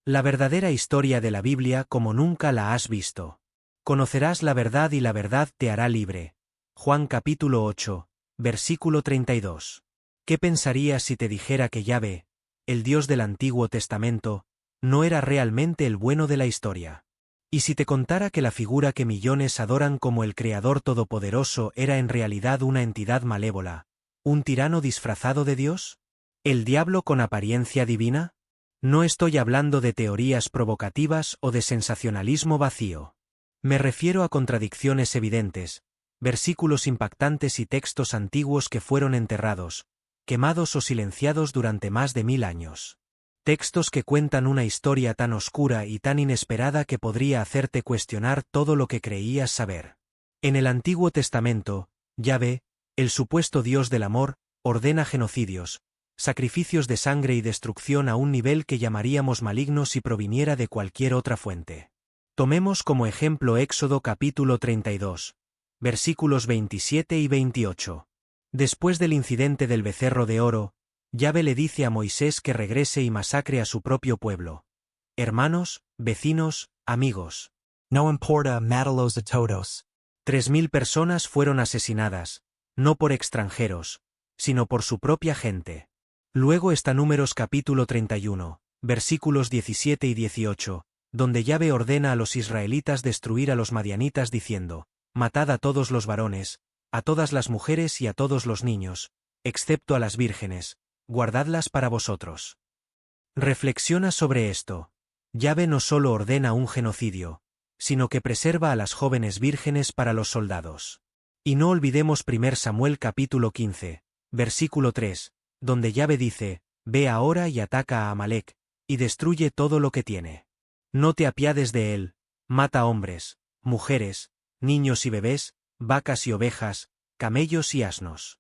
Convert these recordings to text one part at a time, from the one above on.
La verdadera historia de la Biblia como nunca la has visto. Conocerás la verdad y la verdad te hará libre. Juan capítulo 8, versículo 32. ¿Qué pensarías si te dijera que Yahvé, el Dios del Antiguo Testamento, no era realmente el bueno de la historia? ¿Y si te contara que la figura que millones adoran como el Creador Todopoderoso era en realidad una entidad malévola, un tirano disfrazado de Dios? ¿El diablo con apariencia divina? No estoy hablando de teorías provocativas o de sensacionalismo vacío. Me refiero a contradicciones evidentes, versículos impactantes y textos antiguos que fueron enterrados, quemados o silenciados durante más de 1000 años. Textos que cuentan una historia tan oscura y tan inesperada que podría hacerte cuestionar todo lo que creías saber. En el Antiguo Testamento, Yahvé, el supuesto Dios del amor, ordena genocidios, sacrificios de sangre y destrucción a un nivel que llamaríamos maligno si proviniera de cualquier otra fuente. Tomemos como ejemplo Éxodo capítulo 32, versículos 27 y 28. Después del incidente del becerro de oro, Yahvé le dice a Moisés que regrese y masacre a su propio pueblo. Hermanos, vecinos, amigos. No importa, mátalos a todos. 3000 personas fueron asesinadas, no por extranjeros, sino por su propia gente. Luego está Números capítulo 31, versículos 17 y 18, donde Yahvé ordena a los israelitas destruir a los madianitas diciendo, matad a todos los varones, a todas las mujeres y a todos los niños, excepto a las vírgenes, guardadlas para vosotros. Reflexiona sobre esto. Yahvé no solo ordena un genocidio, sino que preserva a las jóvenes vírgenes para los soldados. Y no olvidemos 1 Samuel capítulo 15, versículo 3, donde Yahvé dice, ve ahora y ataca a Amalec, y destruye todo lo que tiene. No te apiades de él, mata hombres, mujeres, niños y bebés, vacas y ovejas, camellos y asnos.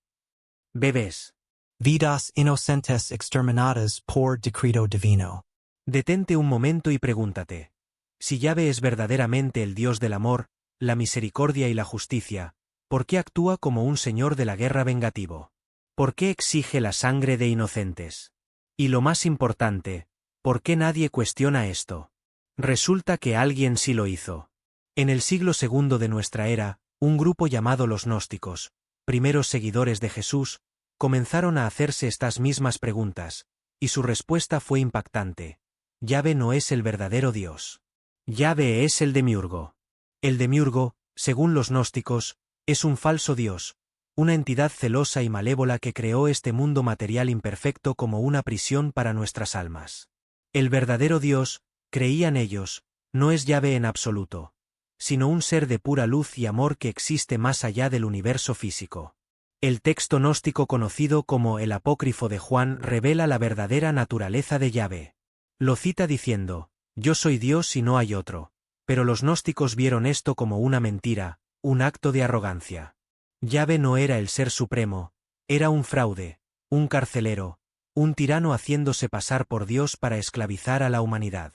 Bebés. Vidas inocentes exterminadas por decreto divino. Detente un momento y pregúntate. Si Yahvé es verdaderamente el Dios del amor, la misericordia y la justicia, ¿por qué actúa como un señor de la guerra vengativo? ¿Por qué exige la sangre de inocentes? Y lo más importante, ¿por qué nadie cuestiona esto? Resulta que alguien sí lo hizo. En el siglo II de nuestra era, un grupo llamado los gnósticos, primeros seguidores de Jesús, comenzaron a hacerse estas mismas preguntas, y su respuesta fue impactante. Yahvé no es el verdadero Dios. Yahvé es el demiurgo. El demiurgo, según los gnósticos, es un falso Dios, una entidad celosa y malévola que creó este mundo material imperfecto como una prisión para nuestras almas. El verdadero Dios, creían ellos, no es Yahvé en absoluto, sino un ser de pura luz y amor que existe más allá del universo físico. El texto gnóstico conocido como el Apócrifo de Juan revela la verdadera naturaleza de Yahvé. Lo cita diciendo, yo soy Dios y no hay otro, pero los gnósticos vieron esto como una mentira, un acto de arrogancia. Yahvé no era el ser supremo, era un fraude, un carcelero, un tirano haciéndose pasar por Dios para esclavizar a la humanidad.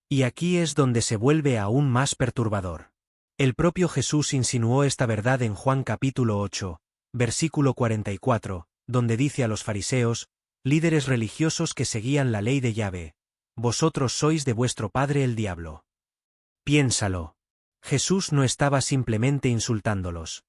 Y aquí es donde se vuelve aún más perturbador. El propio Jesús insinuó esta verdad en Juan capítulo 8, versículo 44, donde dice a los fariseos, líderes religiosos que seguían la ley de Yahvé, vosotros sois de vuestro padre el diablo. Piénsalo. Jesús no estaba simplemente insultándolos.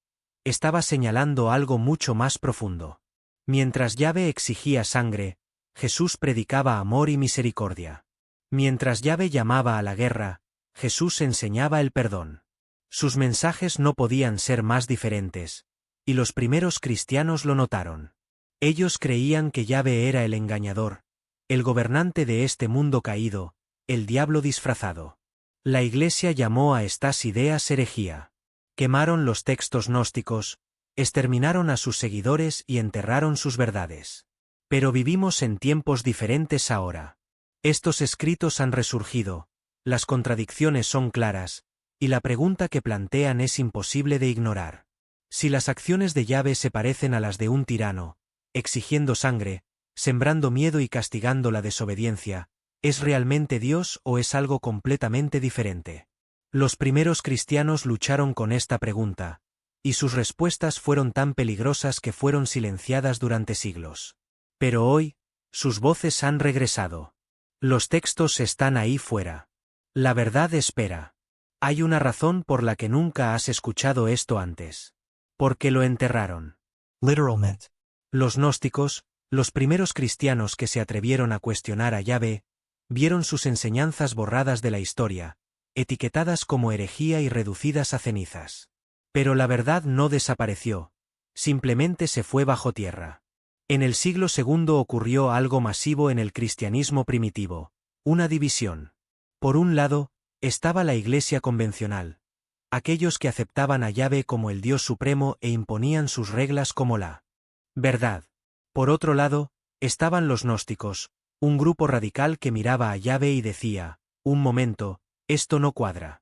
Estaba señalando algo mucho más profundo. Mientras Yahvé exigía sangre, Jesús predicaba amor y misericordia. Mientras Yahvé llamaba a la guerra, Jesús enseñaba el perdón. Sus mensajes no podían ser más diferentes, y los primeros cristianos lo notaron. Ellos creían que Yahvé era el engañador, el gobernante de este mundo caído, el diablo disfrazado. La Iglesia llamó a estas ideas herejía. Quemaron los textos gnósticos, exterminaron a sus seguidores y enterraron sus verdades. Pero vivimos en tiempos diferentes ahora. Estos escritos han resurgido, las contradicciones son claras, y la pregunta que plantean es imposible de ignorar. Si las acciones de Yahvé se parecen a las de un tirano, exigiendo sangre, sembrando miedo y castigando la desobediencia, ¿es realmente Dios o es algo completamente diferente? Los primeros cristianos lucharon con esta pregunta, y sus respuestas fueron tan peligrosas que fueron silenciadas durante siglos. Pero hoy, sus voces han regresado. Los textos están ahí fuera. La verdad espera. Hay una razón por la que nunca has escuchado esto antes. Porque lo enterraron. Literalment. Los gnósticos, los primeros cristianos que se atrevieron a cuestionar a Yahvé, vieron sus enseñanzas borradas de la historia, etiquetadas como herejía y reducidas a cenizas. Pero la verdad no desapareció, simplemente se fue bajo tierra. En el siglo II ocurrió algo masivo en el cristianismo primitivo, una división. Por un lado, estaba la Iglesia convencional, aquellos que aceptaban a Yahvé como el Dios supremo e imponían sus reglas como la verdad. Por otro lado, estaban los gnósticos, un grupo radical que miraba a Yahvé y decía, un momento, esto no cuadra.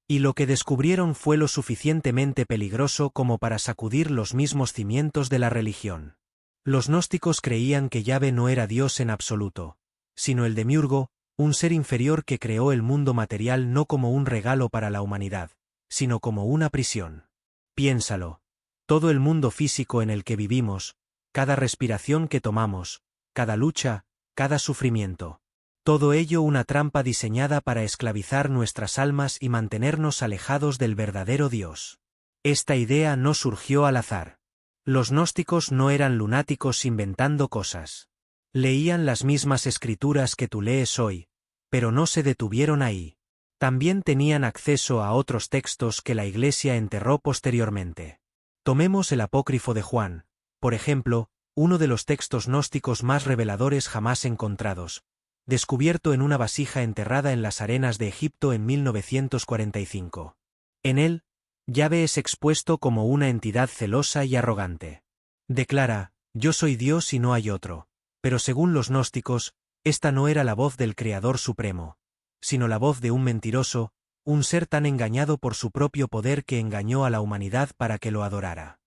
Y lo que descubrieron fue lo suficientemente peligroso como para sacudir los mismos cimientos de la religión. Los gnósticos creían que Yahvé no era Dios en absoluto, sino el demiurgo, un ser inferior que creó el mundo material no como un regalo para la humanidad, sino como una prisión. Piénsalo. Todo el mundo físico en el que vivimos, cada respiración que tomamos, cada lucha, cada sufrimiento. Todo ello una trampa diseñada para esclavizar nuestras almas y mantenernos alejados del verdadero Dios. Esta idea no surgió al azar. Los gnósticos no eran lunáticos inventando cosas. Leían las mismas escrituras que tú lees hoy, pero no se detuvieron ahí. También tenían acceso a otros textos que la Iglesia enterró posteriormente. Tomemos el apócrifo de Juan, por ejemplo, uno de los textos gnósticos más reveladores jamás encontrados, descubierto en una vasija enterrada en las arenas de Egipto en 1945. En él, Yahvé es expuesto como una entidad celosa y arrogante. Declara, yo soy Dios y no hay otro, pero según los gnósticos, esta no era la voz del Creador Supremo, sino la voz de un mentiroso, un ser tan engañado por su propio poder que engañó a la humanidad para que lo adorara.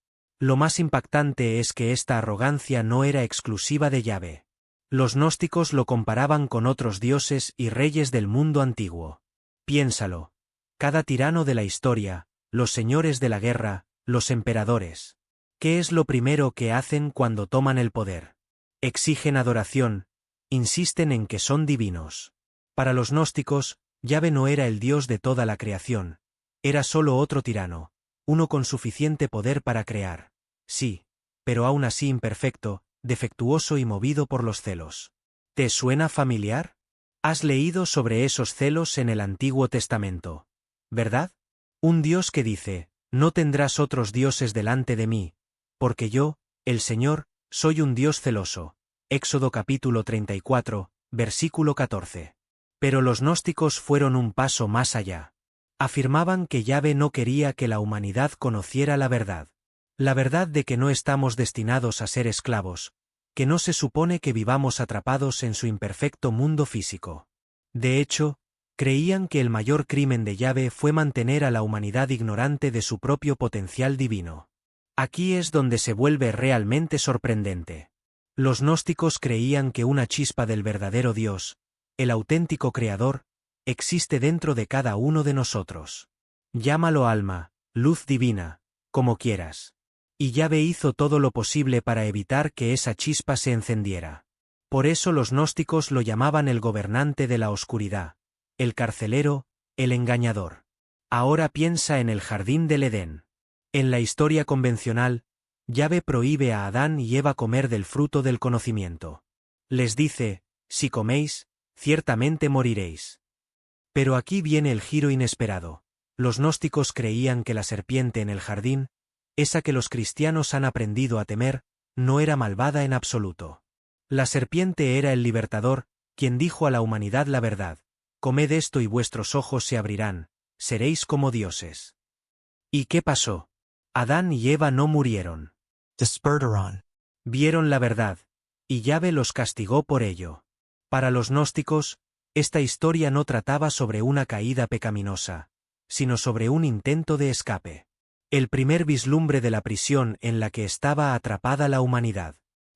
Lo más impactante es que esta arrogancia no era exclusiva de Yahvé. Los gnósticos lo comparaban con otros dioses y reyes del mundo antiguo. Piénsalo. Cada tirano de la historia, los señores de la guerra, los emperadores. ¿Qué es lo primero que hacen cuando toman el poder? Exigen adoración, insisten en que son divinos. Para los gnósticos, Yahvé no era el Dios de toda la creación, era solo otro tirano, uno con suficiente poder para crear. Sí, pero aún así imperfecto, defectuoso y movido por los celos. ¿Te suena familiar? Has leído sobre esos celos en el Antiguo Testamento, ¿verdad? Un Dios que dice, no tendrás otros dioses delante de mí, porque yo, el Señor, soy un Dios celoso. Éxodo capítulo 34, versículo 14. Pero los gnósticos fueron un paso más allá. Afirmaban que Yahvé no quería que la humanidad conociera la verdad de que no estamos destinados a ser esclavos, que no se supone que vivamos atrapados en su imperfecto mundo físico. De hecho, creían que el mayor crimen de Yahvé fue mantener a la humanidad ignorante de su propio potencial divino. Aquí es donde se vuelve realmente sorprendente. Los gnósticos creían que una chispa del verdadero Dios, el auténtico Creador, existe dentro de cada uno de nosotros. Llámalo alma, luz divina, como quieras. Y Yahvé hizo todo lo posible para evitar que esa chispa se encendiera. Por eso los gnósticos lo llamaban el gobernante de la oscuridad, el carcelero, el engañador. Ahora piensa en el jardín del Edén. En la historia convencional, Yahvé prohíbe a Adán y Eva comer del fruto del conocimiento. Les dice, si coméis, ciertamente moriréis. Pero aquí viene el giro inesperado. Los gnósticos creían que la serpiente en el jardín, esa que los cristianos han aprendido a temer, no era malvada en absoluto. La serpiente era el libertador, quien dijo a la humanidad la verdad: comed esto y vuestros ojos se abrirán, seréis como dioses. ¿Y qué pasó? Adán y Eva no murieron. Despertaron. Vieron la verdad, y Yahvé los castigó por ello. Para los gnósticos, esta historia no trataba sobre una caída pecaminosa, sino sobre un intento de escape. El primer vislumbre de la prisión en la que estaba atrapada la humanidad.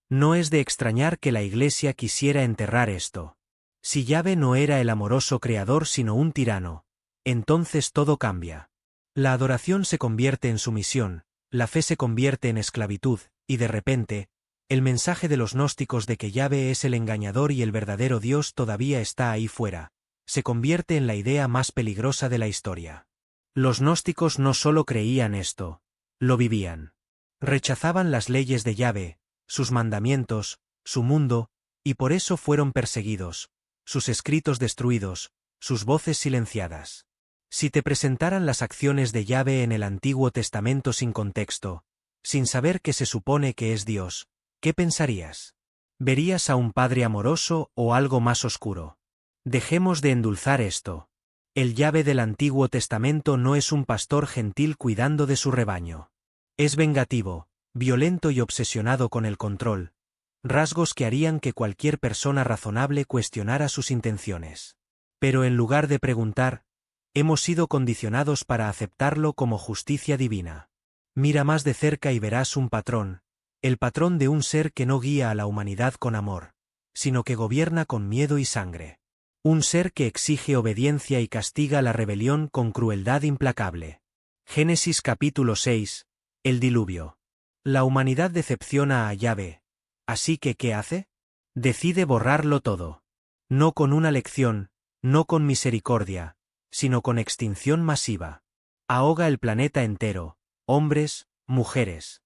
No es de extrañar que la Iglesia quisiera enterrar esto. Si Yahvé no era el amoroso creador sino un tirano, entonces todo cambia. La adoración se convierte en sumisión, la fe se convierte en esclavitud, y de repente, El mensaje de los gnósticos de que Yahvé es el engañador y el verdadero Dios todavía está ahí fuera. Se convierte en la idea más peligrosa de la historia. Los gnósticos no solo creían esto, lo vivían. Rechazaban las leyes de Yahvé, sus mandamientos, su mundo, y por eso fueron perseguidos, sus escritos destruidos, sus voces silenciadas. Si te presentaran las acciones de Yahvé en el Antiguo Testamento sin contexto, sin saber que se supone que es Dios, ¿qué pensarías? ¿Verías a un padre amoroso o algo más oscuro? Dejemos de endulzar esto. El Yahvé del Antiguo Testamento no es un pastor gentil cuidando de su rebaño. Es vengativo, violento y obsesionado con el control, rasgos que harían que cualquier persona razonable cuestionara sus intenciones. Pero en lugar de preguntar, hemos sido condicionados para aceptarlo como justicia divina. Mira más de cerca y verás un patrón, el patrón de un ser que no guía a la humanidad con amor, sino que gobierna con miedo y sangre. Un ser que exige obediencia y castiga la rebelión con crueldad implacable. Génesis capítulo 6, el diluvio. La humanidad decepciona a Yahvé. Así que, ¿qué hace? Decide borrarlo todo. No con una lección, no con misericordia, sino con extinción masiva. Ahoga el planeta entero, hombres, mujeres,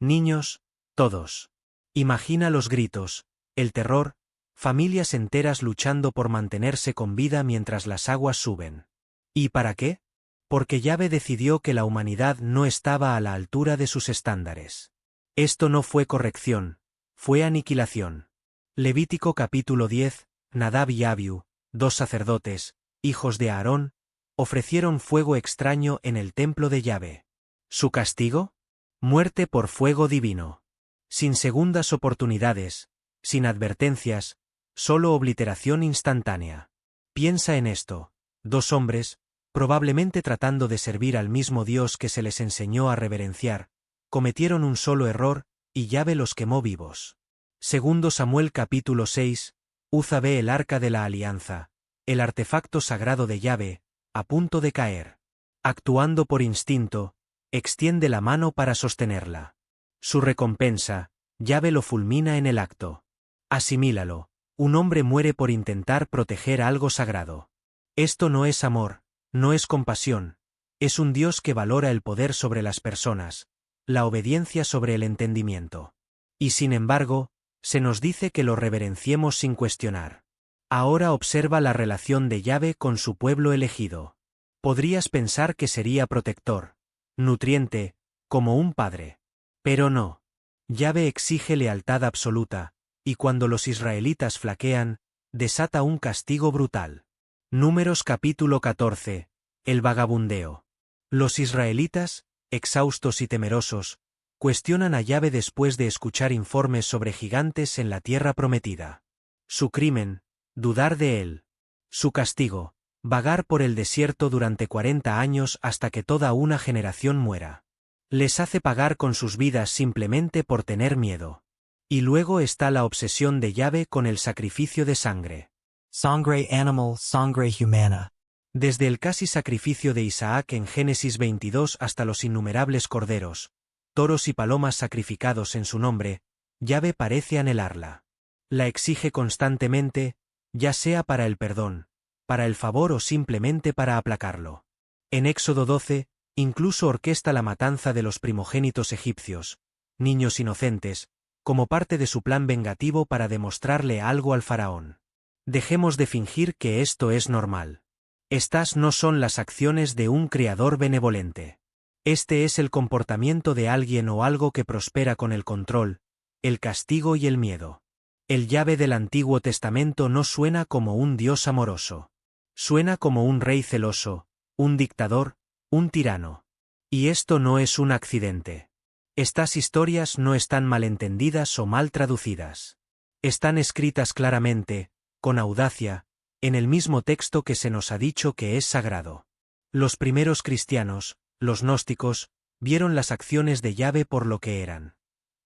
niños, todos. Imagina los gritos, el terror, familias enteras luchando por mantenerse con vida mientras las aguas suben. ¿Y para qué? Porque Yahvé decidió que la humanidad no estaba a la altura de sus estándares. Esto no fue corrección, fue aniquilación. Levítico capítulo 10, Nadab y Abiú, dos sacerdotes, hijos de Aarón, ofrecieron fuego extraño en el templo de Yahvé. ¿Su castigo? Muerte por fuego divino. Sin segundas oportunidades, sin advertencias, solo obliteración instantánea. Piensa en esto, dos hombres, probablemente tratando de servir al mismo Dios que se les enseñó a reverenciar, cometieron un solo error, y Yahvé los quemó vivos. Segundo Samuel capítulo 6, Uza ve el arca de la alianza, el artefacto sagrado de Yahvé, a punto de caer. Actuando por instinto, extiende la mano para sostenerla. Su recompensa, Yahvé lo fulmina en el acto. Asimílalo, un hombre muere por intentar proteger algo sagrado. Esto no es amor, no es compasión, es un Dios que valora el poder sobre las personas, la obediencia sobre el entendimiento. Y sin embargo, se nos dice que lo reverenciemos sin cuestionar. Ahora observa la relación de Yahvé con su pueblo elegido. Podrías pensar que sería protector, nutriente, como un padre. Pero no. Yahvé exige lealtad absoluta, y cuando los israelitas flaquean, desata un castigo brutal. Números capítulo 14. El vagabundeo. Los israelitas, exhaustos y temerosos, cuestionan a Yahvé después de escuchar informes sobre gigantes en la tierra prometida. Su crimen, dudar de él. Su castigo, vagar por el desierto durante 40 años hasta que toda una generación muera. Les hace pagar con sus vidas simplemente por tener miedo. Y luego está la obsesión de Yahvé con el sacrificio de sangre. Sangre animal, sangre humana. Desde el casi sacrificio de Isaac en Génesis 22 hasta los innumerables corderos, toros y palomas sacrificados en su nombre, Yahvé parece anhelarla. La exige constantemente, ya sea para el perdón, para el favor o simplemente para aplacarlo. En Éxodo 12, incluso orquesta la matanza de los primogénitos egipcios, niños inocentes, como parte de su plan vengativo para demostrarle algo al faraón. Dejemos de fingir que esto es normal. Estas no son las acciones de un creador benevolente. Este es el comportamiento de alguien o algo que prospera con el control, el castigo y el miedo. El Yahvé del Antiguo Testamento no suena como un Dios amoroso. Suena como un rey celoso, un dictador, un tirano. Y esto no es un accidente. Estas historias no están malentendidas o mal traducidas. Están escritas claramente, con audacia, en el mismo texto que se nos ha dicho que es sagrado. Los primeros cristianos, los gnósticos, vieron las acciones de Yahvé por lo que eran.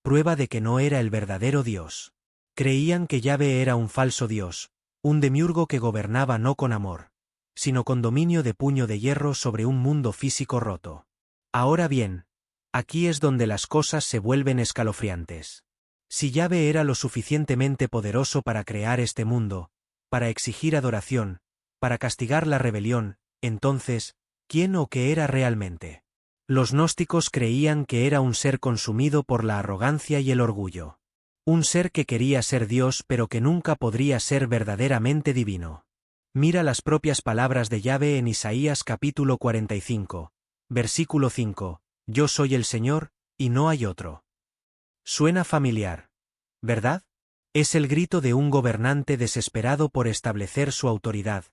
Prueba de que no era el verdadero Dios. Creían que Yahvé era un falso Dios, un demiurgo que gobernaba no con amor, sino con dominio de puño de hierro sobre un mundo físico roto. Ahora bien, aquí es donde las cosas se vuelven escalofriantes. Si Yahvé era lo suficientemente poderoso para crear este mundo, para exigir adoración, para castigar la rebelión, entonces, ¿quién o qué era realmente? Los gnósticos creían que era un ser consumido por la arrogancia y el orgullo. Un ser que quería ser Dios pero que nunca podría ser verdaderamente divino. Mira las propias palabras de Yahvé en Isaías capítulo 45, versículo 5, Yo soy el Señor, y no hay otro. Suena familiar, ¿verdad? Es el grito de un gobernante desesperado por establecer su autoridad,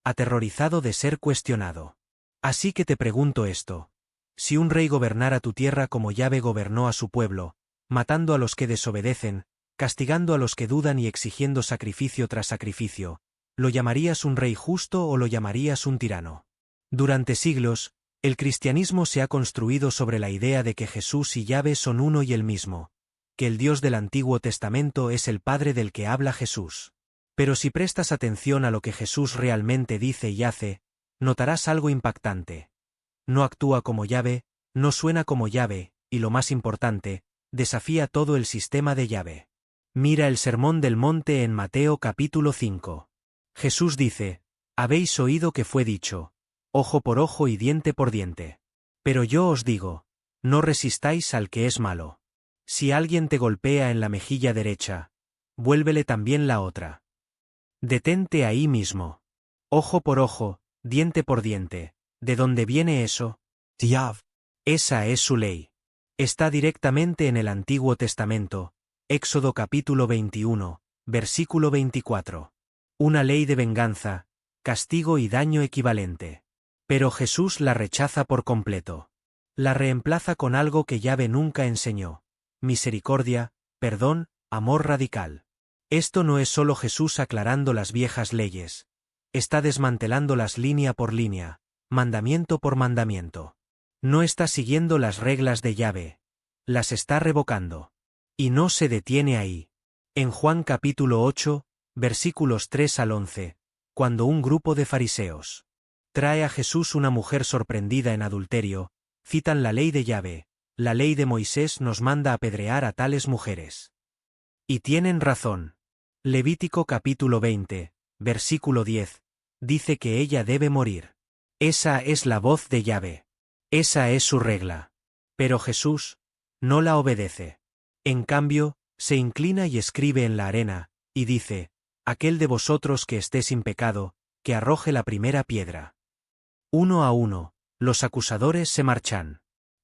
aterrorizado de ser cuestionado. Así que te pregunto esto. Si un rey gobernara tu tierra como Yahvé gobernó a su pueblo, matando a los que desobedecen, castigando a los que dudan y exigiendo sacrificio tras sacrificio, ¿lo llamarías un rey justo o lo llamarías un tirano? Durante siglos, el cristianismo se ha construido sobre la idea de que Jesús y Yahvé son uno y el mismo, que el Dios del Antiguo Testamento es el Padre del que habla Jesús. Pero si prestas atención a lo que Jesús realmente dice y hace, notarás algo impactante. No actúa como Yahvé, no suena como Yahvé, y lo más importante, desafía todo el sistema de Yahvé. Mira el Sermón del Monte en Mateo capítulo 5. Jesús dice, habéis oído que fue dicho, ojo por ojo y diente por diente. Pero yo os digo, no resistáis al que es malo. Si alguien te golpea en la mejilla derecha, vuélvele también la otra. Detente ahí mismo. Ojo por ojo, diente por diente. ¿De dónde viene eso? Diav. Esa es su ley. Está directamente en el Antiguo Testamento, Éxodo capítulo 21, versículo 24. Una ley de venganza, castigo y daño equivalente. Pero Jesús la rechaza por completo. La reemplaza con algo que Yahvé nunca enseñó: misericordia, perdón, amor radical. Esto no es solo Jesús aclarando las viejas leyes. Está desmantelándolas línea por línea, mandamiento por mandamiento. No está siguiendo las reglas de Yahvé. Las está revocando. Y no se detiene ahí. En Juan capítulo 8, versículos 3 al 11, cuando un grupo de fariseos trae a Jesús una mujer sorprendida en adulterio, citan la ley de Yahvé: la ley de Moisés nos manda apedrear a tales mujeres. Y tienen razón. Levítico capítulo 20, versículo 10, dice que ella debe morir. Esa es la voz de Yahvé. Esa es su regla. Pero Jesús no la obedece. En cambio, se inclina y escribe en la arena, y dice: aquel de vosotros que esté sin pecado, que arroje la primera piedra. Uno a uno, los acusadores se marchan.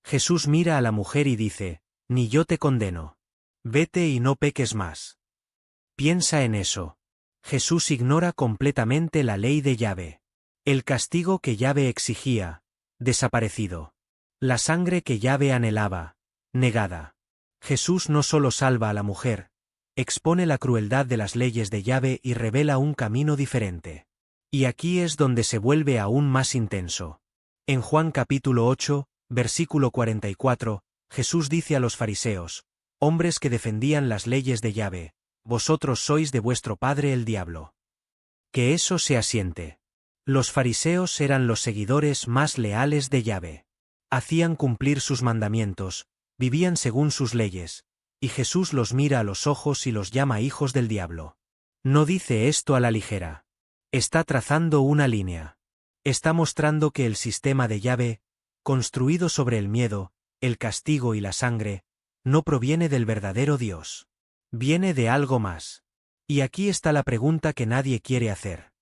Jesús mira a la mujer y dice: ni yo te condeno. Vete y no peques más. Piensa en eso. Jesús ignora completamente la ley de Yahvé. El castigo que Yahvé exigía, desaparecido. La sangre que Yahvé anhelaba, negada. Jesús no solo salva a la mujer, expone la crueldad de las leyes de Yahvé y revela un camino diferente. Y aquí es donde se vuelve aún más intenso. En Juan capítulo 8, versículo 44, Jesús dice a los fariseos, hombres que defendían las leyes de Yahvé: vosotros sois de vuestro padre el diablo. Que eso se asiente. Los fariseos eran los seguidores más leales de Yahvé. Hacían cumplir sus mandamientos, vivían según sus leyes, y Jesús los mira a los ojos y los llama hijos del diablo. No dice esto a la ligera. Está trazando una línea. Está mostrando que el sistema de Yahvé, construido sobre el miedo, el castigo y la sangre, no proviene del verdadero Dios. Viene de algo más. Y aquí está la pregunta que nadie quiere hacer.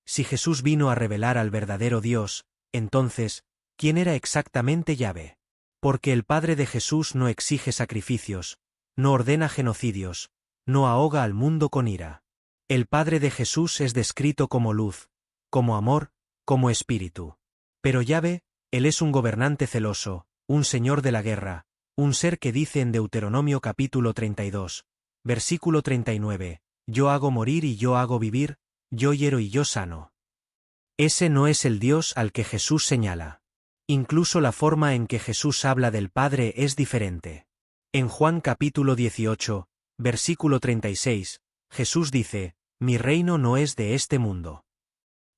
Si Jesús vino a revelar al verdadero Dios, entonces, ¿quién era exactamente Yahvé? Porque el Padre de Jesús no exige sacrificios, no ordena genocidios, no ahoga al mundo con ira. El Padre de Jesús es descrito como luz, como amor, como espíritu. Pero Yahvé, Él es un gobernante celoso, un señor de la guerra, un ser que dice en Deuteronomio capítulo 32, versículo 39, yo hago morir y yo hago vivir, yo hiero y yo sano. Ese no es el Dios al que Jesús señala. Incluso la forma en que Jesús habla del Padre es diferente. En Juan capítulo 18, versículo 36, Jesús dice: mi reino no es de este mundo.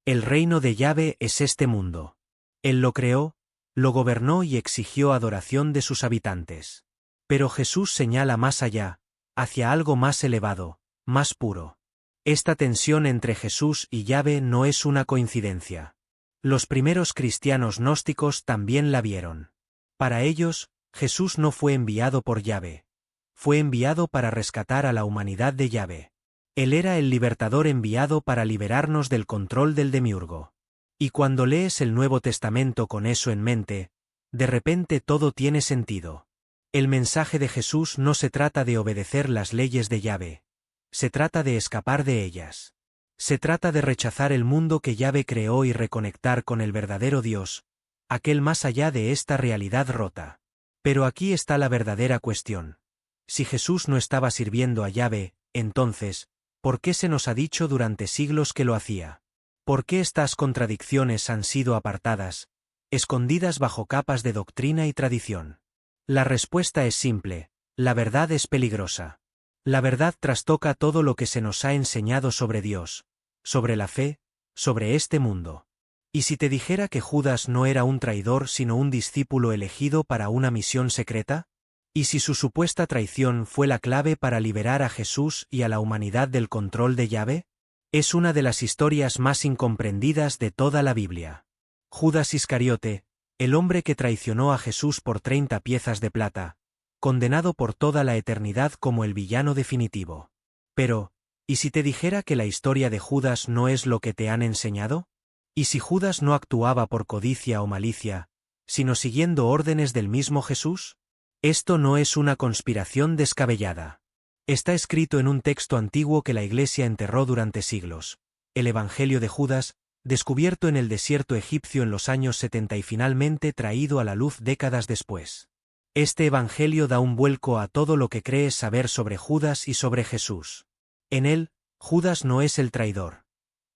El reino de Yahvé es este mundo. Él lo creó, lo gobernó y exigió adoración de sus habitantes. Pero Jesús señala más allá, hacia algo más elevado, más puro. Esta tensión entre Jesús y Yahvé no es una coincidencia. Los primeros cristianos gnósticos también la vieron. Para ellos, Jesús no fue enviado por Yahvé. Fue enviado para rescatar a la humanidad de Yahvé. Él era el libertador enviado para liberarnos del control del demiurgo. Y cuando lees el Nuevo Testamento con eso en mente, de repente todo tiene sentido. El mensaje de Jesús no se trata de obedecer las leyes de Yahvé. Se trata de escapar de ellas. Se trata de rechazar el mundo que Yahvé creó y reconectar con el verdadero Dios, aquel más allá de esta realidad rota. Pero aquí está la verdadera cuestión. Si Jesús no estaba sirviendo a Yahvé, entonces, ¿por qué se nos ha dicho durante siglos que lo hacía? ¿Por qué estas contradicciones han sido apartadas, escondidas bajo capas de doctrina y tradición? La respuesta es simple: la verdad es peligrosa. La verdad trastoca todo lo que se nos ha enseñado sobre Dios, sobre la fe, sobre este mundo. ¿Y si te dijera que Judas no era un traidor sino un discípulo elegido para una misión secreta? ¿Y si su supuesta traición fue la clave para liberar a Jesús y a la humanidad del control de Yahvé? Es una de las historias más incomprendidas de toda la Biblia. Judas Iscariote, el hombre que traicionó a Jesús por 30 piezas de plata, condenado por toda la eternidad como el villano definitivo. Pero, ¿y si te dijera que la historia de Judas no es lo que te han enseñado? ¿Y si Judas no actuaba por codicia o malicia, sino siguiendo órdenes del mismo Jesús? Esto no es una conspiración descabellada. Está escrito en un texto antiguo que la Iglesia enterró durante siglos, el Evangelio de Judas, descubierto en el desierto egipcio en los años 70 y finalmente traído a la luz décadas después. Este Evangelio da un vuelco a todo lo que crees saber sobre Judas y sobre Jesús. En él, Judas no es el traidor.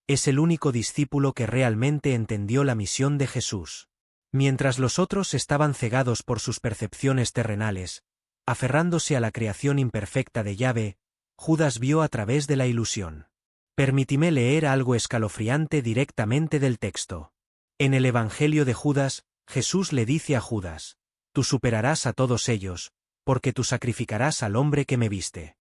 Es el único discípulo que realmente entendió la misión de Jesús. Mientras los otros estaban cegados por sus percepciones terrenales, aferrándose a la creación imperfecta de Yahvé, Judas vio a través de la ilusión. Permíteme leer algo escalofriante directamente del texto. En el Evangelio de Judas, Jesús le dice a Judas: tú superarás a todos ellos, porque tú sacrificarás al hombre que me viste.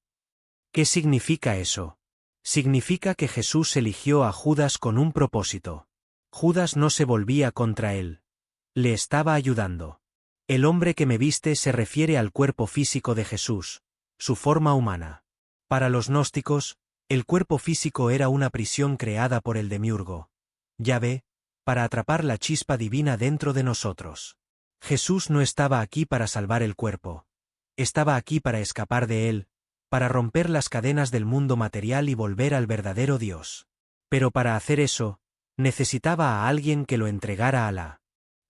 ¿Qué significa eso? Significa que Jesús eligió a Judas con un propósito. Judas no se volvía contra él. Le estaba ayudando. El hombre que me viste se refiere al cuerpo físico de Jesús, su forma humana. Para los gnósticos, el cuerpo físico era una prisión creada por el demiurgo, Yahvé, para atrapar la chispa divina dentro de nosotros. Jesús no estaba aquí para salvar el cuerpo. Estaba aquí para escapar de él, para romper las cadenas del mundo material y volver al verdadero Dios. Pero para hacer eso, necesitaba a alguien que lo entregara a la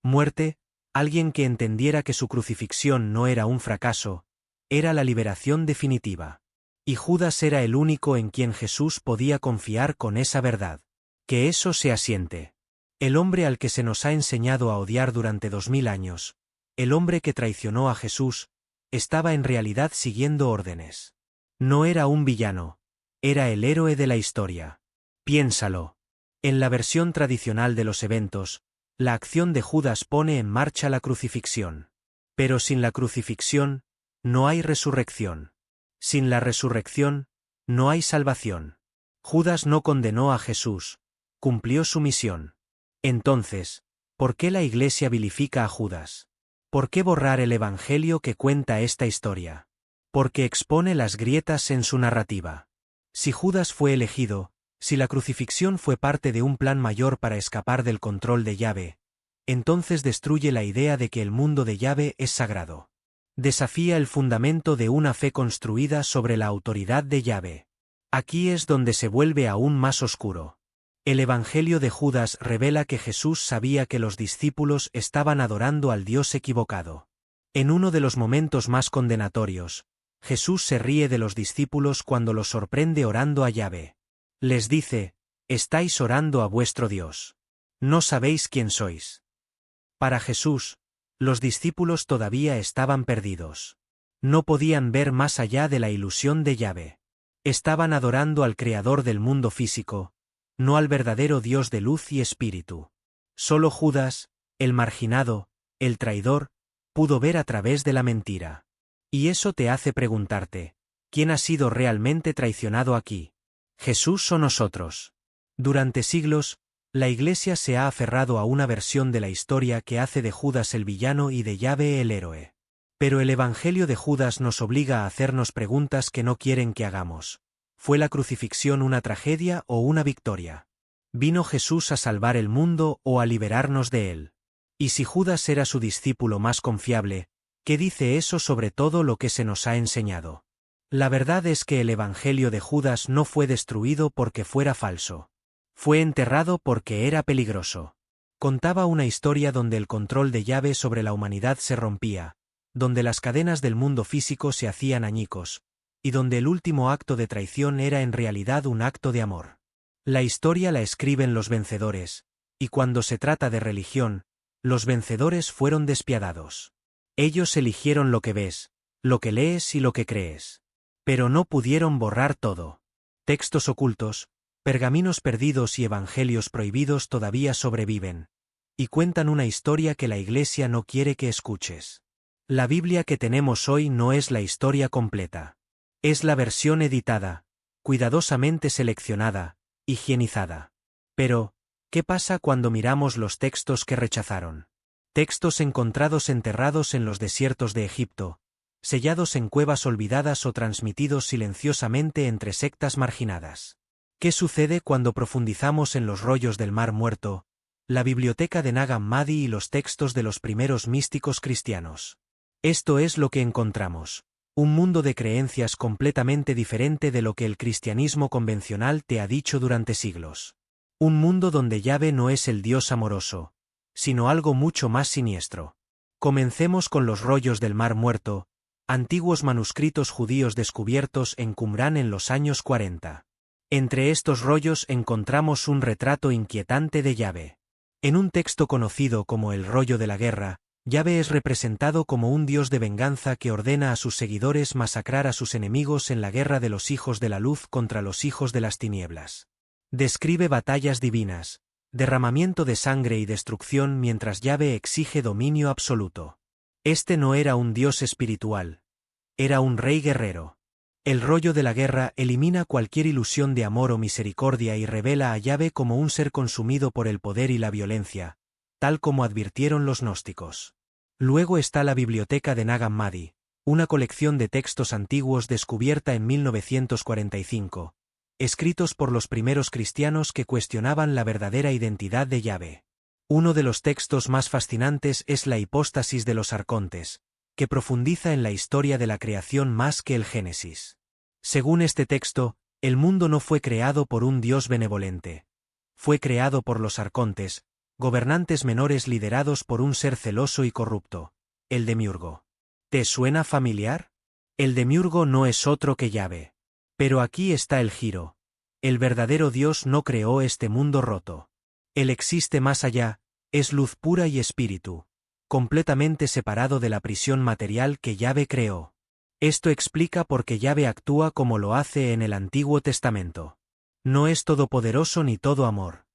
muerte, alguien que entendiera que su crucifixión no era un fracaso, era la liberación definitiva. Y Judas era el único en quien Jesús podía confiar con esa verdad. Que eso se asiente. El hombre al que se nos ha enseñado a odiar durante 2000 años, el hombre que traicionó a Jesús, estaba en realidad siguiendo órdenes. No era un villano, era el héroe de la historia. Piénsalo. En la versión tradicional de los eventos, la acción de Judas pone en marcha la crucifixión. Pero sin la crucifixión, no hay resurrección. Sin la resurrección, no hay salvación. Judas no condenó a Jesús, cumplió su misión. Entonces, ¿por qué la Iglesia vilifica a Judas? ¿Por qué borrar el Evangelio que cuenta esta historia? Porque expone las grietas en su narrativa. Si Judas fue elegido, si la crucifixión fue parte de un plan mayor para escapar del control de Yahvé, entonces destruye la idea de que el mundo de Yahvé es sagrado. Desafía el fundamento de una fe construida sobre la autoridad de Yahvé. Aquí es donde se vuelve aún más oscuro. El Evangelio de Judas revela que Jesús sabía que los discípulos estaban adorando al Dios equivocado. En uno de los momentos más condenatorios, Jesús se ríe de los discípulos cuando los sorprende orando a Yahvé. Les dice: estáis orando a vuestro Dios. No sabéis quién sois. Para Jesús, los discípulos todavía estaban perdidos. No podían ver más allá de la ilusión de Yahvé. Estaban adorando al Creador del mundo físico, no al verdadero Dios de luz y espíritu. Solo Judas, el marginado, el traidor, pudo ver a través de la mentira. Y eso te hace preguntarte: ¿Quién ha sido realmente traicionado aquí? ¿Jesús o nosotros? Durante siglos, la Iglesia se ha aferrado a una versión de la historia que hace de Judas el villano y de Yahvé el héroe. Pero el Evangelio de Judas nos obliga a hacernos preguntas que no quieren que hagamos. ¿Fue la crucifixión una tragedia o una victoria? ¿Vino Jesús a salvar el mundo o a liberarnos de él? Y si Judas era su discípulo más confiable, ¿qué dice eso sobre todo lo que se nos ha enseñado? La verdad es que el Evangelio de Judas no fue destruido porque fuera falso. Fue enterrado porque era peligroso. Contaba una historia donde el control de Yahvé sobre la humanidad se rompía, donde las cadenas del mundo físico se hacían añicos, y donde el último acto de traición era en realidad un acto de amor. La historia la escriben los vencedores, y cuando se trata de religión, los vencedores fueron despiadados. Ellos eligieron lo que ves, lo que lees y lo que crees. Pero no pudieron borrar todo. Textos ocultos, pergaminos perdidos y evangelios prohibidos todavía sobreviven, y cuentan una historia que la Iglesia no quiere que escuches. La Biblia que tenemos hoy no es la historia completa. Es la versión editada, cuidadosamente seleccionada, higienizada. Pero, ¿qué pasa cuando miramos los textos que rechazaron? Textos encontrados enterrados en los desiertos de Egipto, sellados en cuevas olvidadas o transmitidos silenciosamente entre sectas marginadas. ¿Qué sucede cuando profundizamos en los rollos del Mar Muerto, la biblioteca de Nag Hammadi y los textos de los primeros místicos cristianos? Esto es lo que encontramos. Un mundo de creencias completamente diferente de lo que el cristianismo convencional te ha dicho durante siglos. Un mundo donde Yahvé no es el Dios amoroso, sino algo mucho más siniestro. Comencemos con los rollos del Mar Muerto, antiguos manuscritos judíos descubiertos en Qumrán en los años 40. Entre estos rollos encontramos un retrato inquietante de Yahvé. En un texto conocido como el rollo de la guerra, Yahvé es representado como un dios de venganza que ordena a sus seguidores masacrar a sus enemigos en la guerra de los hijos de la luz contra los hijos de las tinieblas. Describe batallas divinas, derramamiento de sangre y destrucción mientras Yahvé exige dominio absoluto. Este no era un dios espiritual, era un rey guerrero. El rollo de la guerra elimina cualquier ilusión de amor o misericordia y revela a Yahvé como un ser consumido por el poder y la violencia, tal como advirtieron los gnósticos. Luego está la biblioteca de Nag Hammadi, una colección de textos antiguos descubierta en 1945, escritos por los primeros cristianos que cuestionaban la verdadera identidad de Yahvé. Uno de los textos más fascinantes es la Hipóstasis de los Arcontes, que profundiza en la historia de la creación más que el Génesis. Según este texto, el mundo no fue creado por un Dios benevolente. Fue creado por los arcontes, gobernantes menores liderados por un ser celoso y corrupto, el Demiurgo. ¿Te suena familiar? El Demiurgo no es otro que Yahvé. Pero aquí está el giro. El verdadero Dios no creó este mundo roto. Él existe más allá, es luz pura y espíritu, completamente separado de la prisión material que Yahvé creó. Esto explica por qué Yahvé actúa como lo hace en el Antiguo Testamento. No es todopoderoso ni todo amor.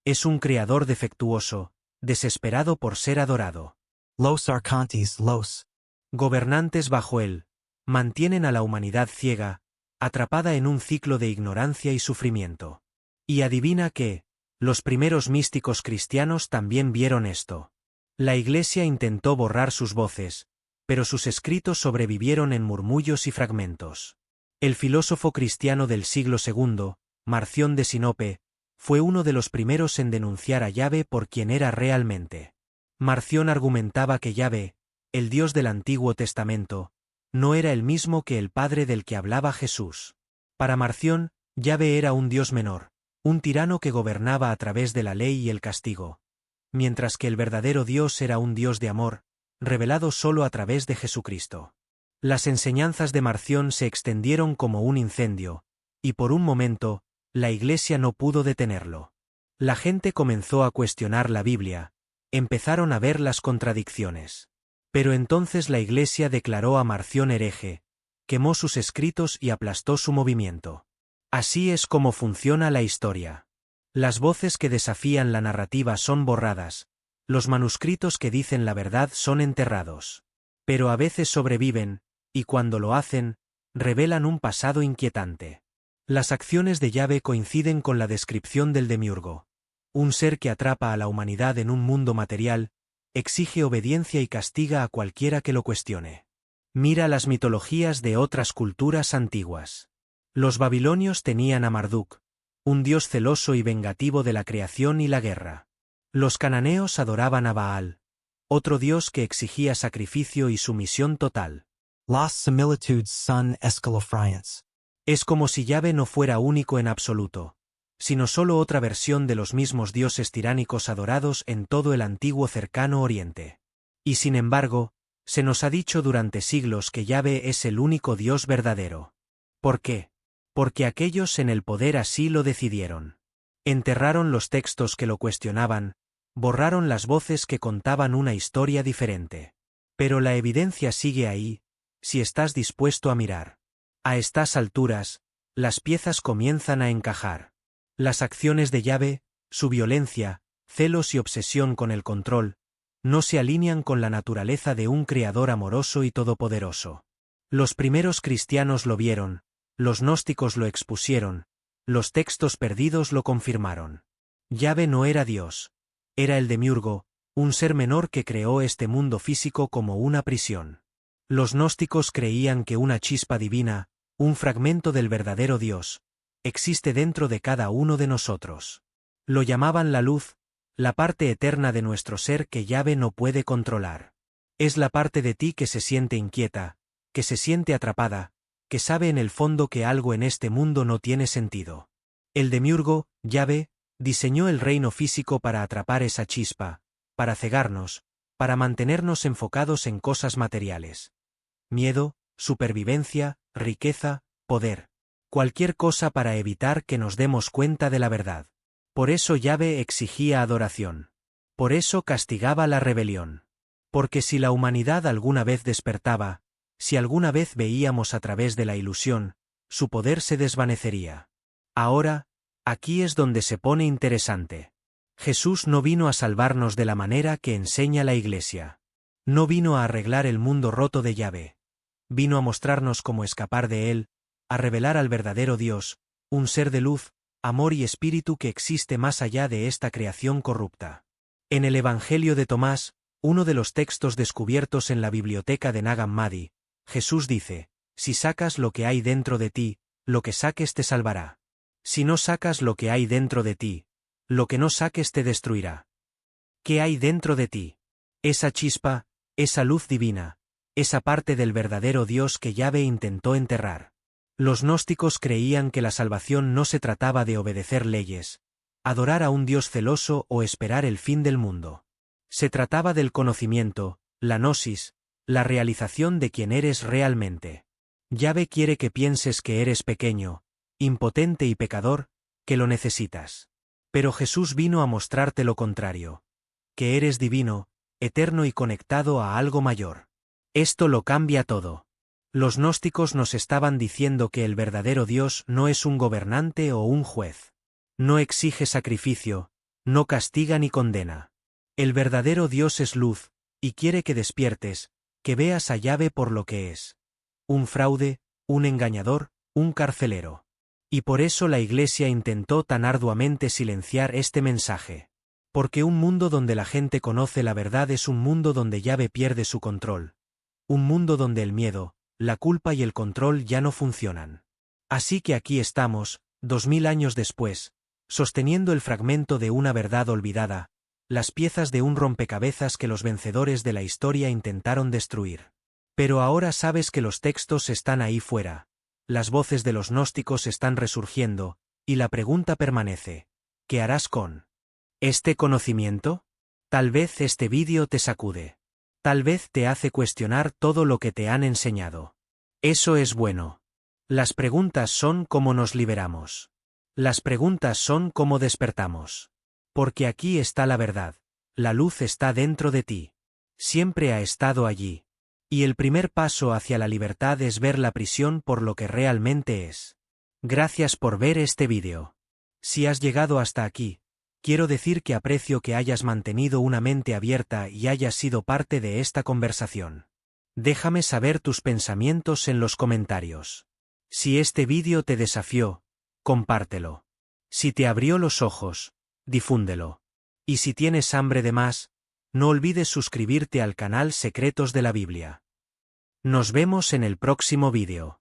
Es un creador defectuoso, desesperado por ser adorado. Los arcontes, los Gobernantes bajo él, mantienen a la humanidad ciega, atrapada en un ciclo de ignorancia y sufrimiento. Y adivina qué, los primeros místicos cristianos también vieron esto. La Iglesia intentó borrar sus voces, pero sus escritos sobrevivieron en murmullos y fragmentos. El filósofo cristiano del siglo II, Marción de Sinope, fue uno de los primeros en denunciar a Yahvé por quien era realmente. Marción argumentaba que Yahvé, el Dios del Antiguo Testamento, no era el mismo que el Padre del que hablaba Jesús. Para Marción, Yahvé era un Dios menor, un tirano que gobernaba a través de la ley y el castigo, mientras que el verdadero Dios era un Dios de amor, revelado solo a través de Jesucristo. Las enseñanzas de Marción se extendieron como un incendio, y por un momento, la Iglesia no pudo detenerlo. La gente comenzó a cuestionar la Biblia, empezaron a ver las contradicciones. Pero entonces la Iglesia declaró a Marción hereje, quemó sus escritos y aplastó su movimiento. Así es como funciona la historia. Las voces que desafían la narrativa son borradas, los manuscritos que dicen la verdad son enterrados. Pero a veces sobreviven, y cuando lo hacen, revelan un pasado inquietante. Las acciones de Yahvé coinciden con la descripción del demiurgo. Un ser que atrapa a la humanidad en un mundo material, exige obediencia y castiga a cualquiera que lo cuestione. Mira las mitologías de otras culturas antiguas. Los babilonios tenían a Marduk, un dios celoso y vengativo de la creación y la guerra. Los cananeos adoraban a Baal, otro dios que exigía sacrificio y sumisión total. Los Similitudes son escalofriantes. Es como si Yahvé no fuera único en absoluto, sino solo otra versión de los mismos dioses tiránicos adorados en todo el antiguo cercano Oriente. Y sin embargo, se nos ha dicho durante siglos que Yahvé es el único Dios verdadero. ¿Por qué? Porque aquellos en el poder así lo decidieron. Enterraron los textos que lo cuestionaban, borraron las voces que contaban una historia diferente. Pero la evidencia sigue ahí, si estás dispuesto a mirar. A estas alturas, las piezas comienzan a encajar. Las acciones de Yahvé, su violencia, celos y obsesión con el control, no se alinean con la naturaleza de un Creador amoroso y todopoderoso. Los primeros cristianos lo vieron, los gnósticos lo expusieron, los textos perdidos lo confirmaron. Yahvé no era Dios, era el demiurgo, un ser menor que creó este mundo físico como una prisión. Los gnósticos creían que una chispa divina, un fragmento del verdadero Dios, existe dentro de cada uno de nosotros. Lo llamaban la luz, la parte eterna de nuestro ser que Yahvé no puede controlar. Es la parte de ti que se siente inquieta, que se siente atrapada, que sabe en el fondo que algo en este mundo no tiene sentido. El demiurgo, Yahvé, diseñó el reino físico para atrapar esa chispa, para cegarnos, para mantenernos enfocados en cosas materiales. Miedo, supervivencia, riqueza, poder. Cualquier cosa para evitar que nos demos cuenta de la verdad. Por eso Yahvé exigía adoración. Por eso castigaba la rebelión. Porque si la humanidad alguna vez despertaba, si alguna vez veíamos a través de la ilusión, su poder se desvanecería. Ahora, aquí es donde se pone interesante. Jesús no vino a salvarnos de la manera que enseña la Iglesia. No vino a arreglar el mundo roto de Yahvé. Vino a mostrarnos cómo escapar de él, a revelar al verdadero Dios, un ser de luz, amor y espíritu que existe más allá de esta creación corrupta. En el Evangelio de Tomás, uno de los textos descubiertos en la biblioteca de Nag Hammadi, Jesús dice: si sacas lo que hay dentro de ti, lo que saques te salvará. Si no sacas lo que hay dentro de ti, lo que no saques te destruirá. ¿Qué hay dentro de ti? Esa chispa, esa luz divina, esa parte del verdadero Dios que Yahvé intentó enterrar. Los gnósticos creían que la salvación no se trataba de obedecer leyes, adorar a un Dios celoso o esperar el fin del mundo. Se trataba del conocimiento, la gnosis, la realización de quién eres realmente. Yahvé quiere que pienses que eres pequeño, impotente y pecador, que lo necesitas. Pero Jesús vino a mostrarte lo contrario, que eres divino, eterno y conectado a algo mayor. Esto lo cambia todo. Los gnósticos nos estaban diciendo que el verdadero Dios no es un gobernante o un juez. No exige sacrificio, no castiga ni condena. El verdadero Dios es luz, y quiere que despiertes, que veas a Yahvé por lo que es. Un fraude, un engañador, un carcelero. Y por eso la Iglesia intentó tan arduamente silenciar este mensaje. Porque un mundo donde la gente conoce la verdad es un mundo donde Yahvé pierde su control. Un mundo donde el miedo, la culpa y el control ya no funcionan. Así que aquí estamos, 2000 años después, sosteniendo el fragmento de una verdad olvidada, las piezas de un rompecabezas que los vencedores de la historia intentaron destruir. Pero ahora sabes que los textos están ahí fuera, las voces de los gnósticos están resurgiendo, y la pregunta permanece: ¿qué harás con este conocimiento? Tal vez este vídeo te sacude. Tal vez te hace cuestionar todo lo que te han enseñado. Eso es bueno. Las preguntas son cómo nos liberamos. Las preguntas son cómo despertamos. Porque aquí está la verdad. La luz está dentro de ti. Siempre ha estado allí. Y el primer paso hacia la libertad es ver la prisión por lo que realmente es. Gracias por ver este vídeo. Si has llegado hasta aquí, quiero decir que aprecio que hayas mantenido una mente abierta y hayas sido parte de esta conversación. Déjame saber tus pensamientos en los comentarios. Si este vídeo te desafió, compártelo. Si te abrió los ojos, difúndelo. Y si tienes hambre de más, no olvides suscribirte al canal Secretos de la Biblia. Nos vemos en el próximo vídeo.